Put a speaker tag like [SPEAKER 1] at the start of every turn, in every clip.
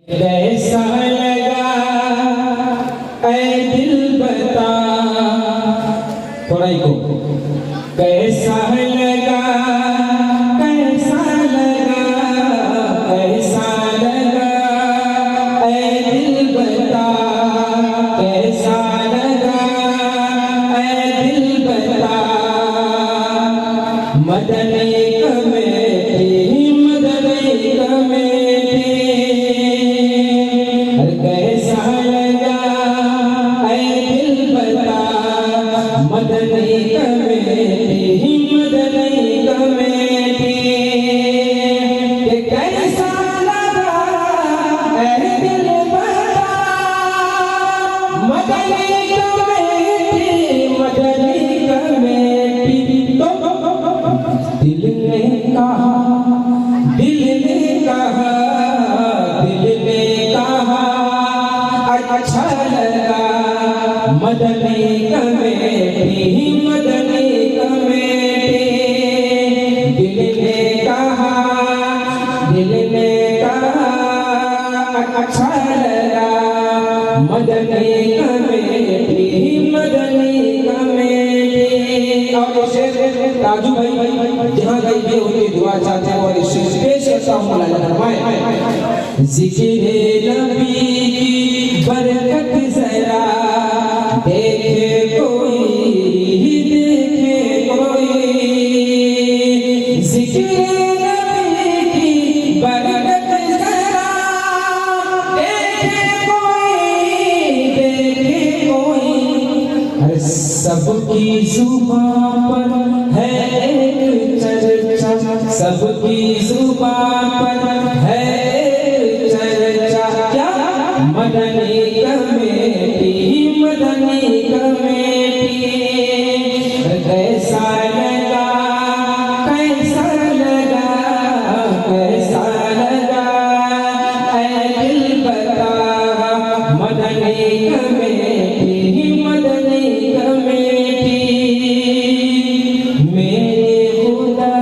[SPEAKER 1] कैसा लगा ऐ दिल बता, थोड़ा ही को, कैसा लगा, कैसा लगा, कैसा लगा ऐ दिल बता, कैसा लगा ऐ दिल बता, मदनी कमेटी, मदनी कमेटी, कैसा लगा ऐ दिल बता, मदनी कमेटी, मदनी कमेटी, कैसा लगा ऐ दिल बता, मदनी कमेटी, मदनी कमेटी। तो दिल ने कहा, दिल ने कहा, दिल ने कहा अच्छा लगा मदनी कमेटी, मदनी कमेटी, दिल ने कहा, दिल ने कहा अच्छा लगा मदनी कमेटी, मदनी कमेटी। और शेर राजू भाई जहाँ गई भी होती दुआ चाहते हैं और इस पेश करता हूँ फरमाए, जिक्र नबी की बरकत जरा देखे कोई, देखे कोई, जिक्र नबी की बरकत जरा देखे कोई, देखे कोई। अरे सबकी जुबान पर है एक चर्चा, सबकी जुबान पर है चर्चा, क्या मदनी कमेटी, मदनी कमेटी, कैसा लगा, कैसा लगा, कैसा लगा ऐ दिल बता, मदनी कमेटी, मदनी कमेटी। मेरे खुदा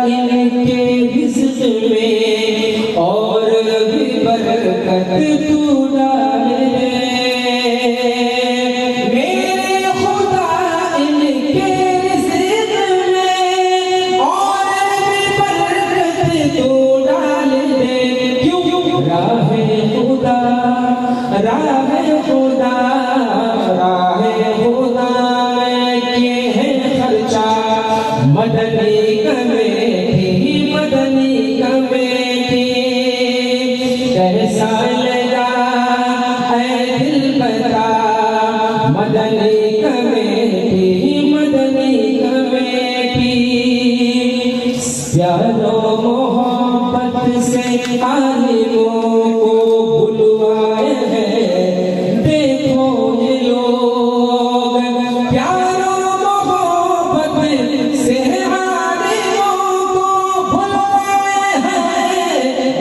[SPEAKER 1] इनके रिज़्क़ में और भी बरकत तू डाल दे, मेरे खुदा इनके रिज़्क़ में और भी बरकत तू डाल दे। क्यों? राह खुदा, राह खुदा, राह खुदा के है खर्चा, मदनी कमेटी, मदनी कमेटी, कैसा लगा ऐ दिल बता, मदनी कमेटी, मदनी कमेटी। प्यारो मोहब्बत से आलिमों को बुलवाए हैं, देखो ये लोग, प्यारो मोहब्बत से आलिमों को बुलवाए हैं,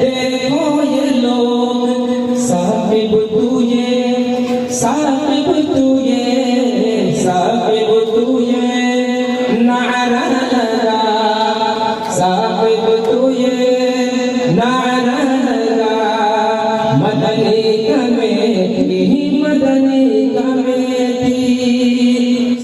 [SPEAKER 1] देखो ये लोग। साहिब तू ये, साहिब तू ये, साहिब तू ये नारा